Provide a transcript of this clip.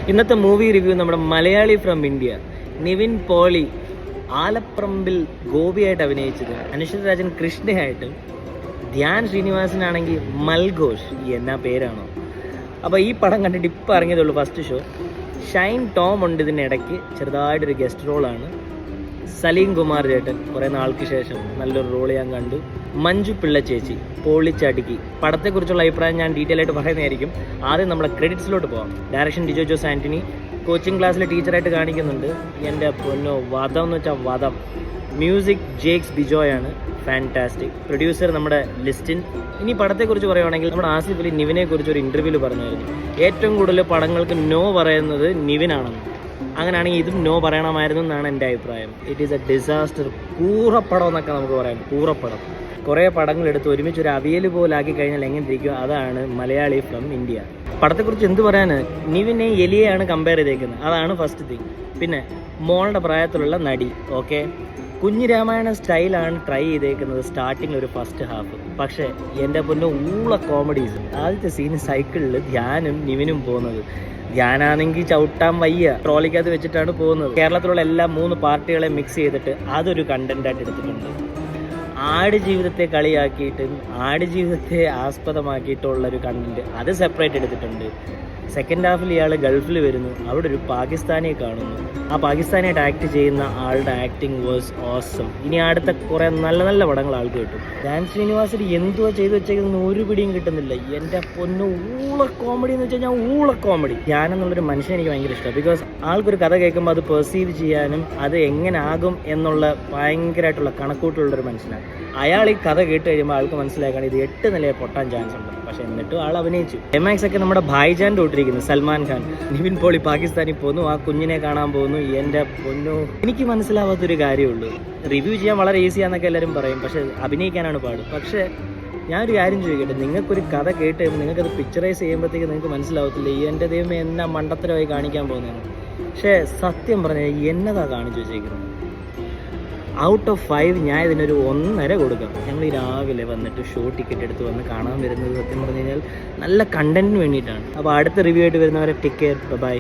ഇന്നത്തെ movie review നമ്മുടെ Malayali from India Nivin Pauly Alapparambil ഗോപിയായിട്ട് അഭിനയിച്ചത്, അനശ്വര രാജൻ കൃഷ്ണയായിട്ടും, ധ്യാൻ ശ്രീനിവാസനാണെങ്കിൽ മൽഘോഷ് എന്നാ പേരാണോ. അപ്പോൾ ഈ പടം കണ്ടിട്ട് ഇപ്പോൾ ഇറങ്ങിയതുള്ളൂ ഫസ്റ്റ് ഷോ. ഷൈൻ ടോം ഉണ്ട് ഇതിനിടയ്ക്ക്, ചെറുതായിട്ടൊരു ഗസ്റ്റ് റോളാണ്. സലീം കുമാർ ചേട്ടൻ കുറേ നാൾക്ക് ശേഷം നല്ലൊരു റോൾ ഞാൻ കണ്ടു. മഞ്ജു പിള്ള ചേച്ചി പൊളിച്ചടുക്കി. പടത്തെക്കുറിച്ചുള്ള അഭിപ്രായം ഞാൻ ഡീറ്റെയിൽ ആയിട്ട് പറയുന്നതായിരിക്കും. ആദ്യം നമ്മുടെ ക്രെഡിറ്റ്സിലോട്ട് പോകാം. ഡയറക്ഷൻ ഡിജോ ജോസ് ആൻ്റണി, കോച്ചിങ് ക്ലാസ്സിൽ ടീച്ചറായിട്ട് കാണിക്കുന്നുണ്ട്. എൻ്റെ പൊന്നോ വധം എന്ന് വെച്ചാൽ വധം. മ്യൂസിക് ജേക്സ് ബിജോയാണ്, ഫാൻറ്റാസ്റ്റിക്. പ്രൊഡ്യൂസർ നമ്മുടെ ലിസ്റ്റിൻ. ഇനി പടത്തെക്കുറിച്ച് പറയുവാണെങ്കിൽ നമ്മുടെ ആസിഫ് അലി നിവിനെ കുറിച്ച് ഒരു ഇൻ്റർവ്യൂവിൽ പറഞ്ഞായിരുന്നു ഏറ്റവും കൂടുതൽ പടങ്ങൾക്ക് നോ പറയുന്നത് നിവിനാണെന്ന്. അങ്ങനെയാണെങ്കിൽ ഇതും നോ പറയണമായിരുന്നു എന്നാണ് എൻ്റെ അഭിപ്രായം. It is a disaster. കൂറപ്പടം എന്നൊക്കെ നമുക്ക് പറയാം, കൂറപ്പടം. കുറേ പടങ്ങളെടുത്ത് ഒരുമിച്ച് ഒരു അവിയൽ പോലാക്കി കഴിഞ്ഞാൽ എങ്ങനെ ഇരിക്കും, അതാണ് മലയാളി ഫ്രം ഇന്ത്യ. പടത്തെക്കുറിച്ച് എന്ത് പറയാൻ, നിവിനെ എലിയെയാണ് കമ്പയർ ചെയ്തേക്കുന്നത്, അതാണ് ഫസ്റ്റ് തിങ്. പിന്നെ മോളുടെ പ്രായത്തിലുള്ള നടി, ഓക്കെ, കുഞ്ഞിരാമായണ സ്റ്റൈലാണ് ട്രൈ ചെയ്തേക്കുന്നത് സ്റ്റാർട്ടിങ്ങിൽ ഒരു ഫസ്റ്റ് ഹാഫ്. പക്ഷേ എൻ്റെ പൊന്നെ ഊള കോമഡീസ്. ആദ്യത്തെ സീന് സൈക്കിളിൽ ധ്യാനും നിവിനും പോകുന്നത്. ധ്യാനാണെങ്കിൽ ചവിട്ടാൻ വയ്യ, ട്രോളിക്കകത്ത് വെച്ചിട്ടാണ് പോകുന്നത്. കേരളത്തിലുള്ള എല്ലാ 3 പാർട്ടികളെ മിക്സ് ചെയ്തിട്ട് അതൊരു കണ്ടന്റായിട്ട് എടുത്തിട്ടുണ്ട്. ആടുജീവിതത്തെ കളിയാക്കിയിട്ടും ആടുജീവിതത്തെ ആസ്പദമാക്കിയിട്ടുള്ളൊരു കണ്ടന്റ് അത് സെപ്പറേറ്റ് എടുത്തിട്ടുണ്ട്. സെക്കൻഡ് ഹാഫിൽ ഇയാൾ ഗൾഫിൽ വരുന്നു, അവിടെ ഒരു പാകിസ്ഥാനിയെ കാണുന്നു. ആ പാകിസ്ഥാനായിട്ട് ആക്ട് ചെയ്യുന്ന ആളുടെ ആക്ടിങ് വാസ് ഓസം. ഇനി അടുത്ത കുറേ നല്ല നല്ല പടങ്ങൾ ആൾക്ക് കിട്ടും. ധ്യാൻ ശ്രീനിവാസൻ എന്തുവാ ചെയ്തു വെച്ചേക്കുന്ന ഒരു പിടിയും കിട്ടുന്നില്ല. എൻ്റെ പൊന്നു ഊള കോമഡി എന്ന് വെച്ച് കഴിഞ്ഞാൽ ഊള കോമഡി. ധ്യാൻ എന്നുള്ളൊരു മനുഷ്യൻ എനിക്ക് ഭയങ്കര ഇഷ്ടമാണ്. ബിക്കോസ് ആൾക്കൊരു കഥ കേൾക്കുമ്പോൾ അത് പെർസീവ് ചെയ്യാനും അത് എങ്ങനെ ആകും എന്നുള്ള ഭയങ്കരമായിട്ടുള്ള കണക്കൂട്ടുള്ളൊരു മനുഷ്യനാണ് അയാൾ. ഈ കഥ കേട്ട് കഴിയുമ്പോൾ ആൾക്ക് മനസ്സിലാക്കാൻ ഇത് 8 നിലയെ പൊട്ടാൻ ചാൻസ് ഉണ്ട്. പക്ഷെ എന്നിട്ടും ആൾ അഭിനയിച്ചു. ക്ലൈമാക്സ് ഒക്കെ നമ്മുടെ ഭായ്ജാൻ്റെ ഇട്ടിരിക്കുന്നു. സൽമാൻ ഖാൻ, നിവിൻ പോളി പാകിസ്ഥാനിൽ പോകുന്നു, ആ കുഞ്ഞിനെ കാണാൻ പോകുന്നു. എൻ്റെ പൊന്നു, എനിക്ക് മനസ്സിലാവാത്തൊരു കാര്യമുള്ളൂ. റിവ്യൂ ചെയ്യാൻ വളരെ ഈസിയാന്നൊക്കെ എല്ലാവരും പറയും, പക്ഷെ അഭിനയിക്കാനാണ് പാട്. പക്ഷേ ഞാനൊരു കാര്യം ചോദിക്കട്ടെ, നിങ്ങൾക്കൊരു കഥ കേട്ട് കഴിയുമ്പോൾ നിങ്ങൾക്കത് പിക്ചറൈസ് ചെയ്യുമ്പോഴത്തേക്ക് നിങ്ങൾക്ക് മനസ്സിലാവത്തില്ല എൻ്റെ ദൈവമേ എന്നാ മണ്ടത്തരമായി കാണിക്കാൻ പോകുന്നതെന്ന്. പക്ഷേ സത്യം പറഞ്ഞാൽ എന്നതാ കാണിച്ചു വെച്ചേക്കുന്നത്. ഔട്ട് ഓഫ് 5 ഞാൻ ഇതിനൊരു 1.5 കൊടുക്കാം. ഞങ്ങൾ ഈ രാവിലെ വന്നിട്ട് ഷോ ടിക്കറ്റ് എടുത്ത് വന്ന് കാണാൻ വരുന്നത് സത്യം പറഞ്ഞു കഴിഞ്ഞാൽ നല്ല കണ്ടന്റിന് വേണ്ടിയിട്ടാണ്. അപ്പോൾ അടുത്ത റിവ്യൂ ആയിട്ട് വരുന്നവരെ ടേക്ക് കെയർ, ബൈ.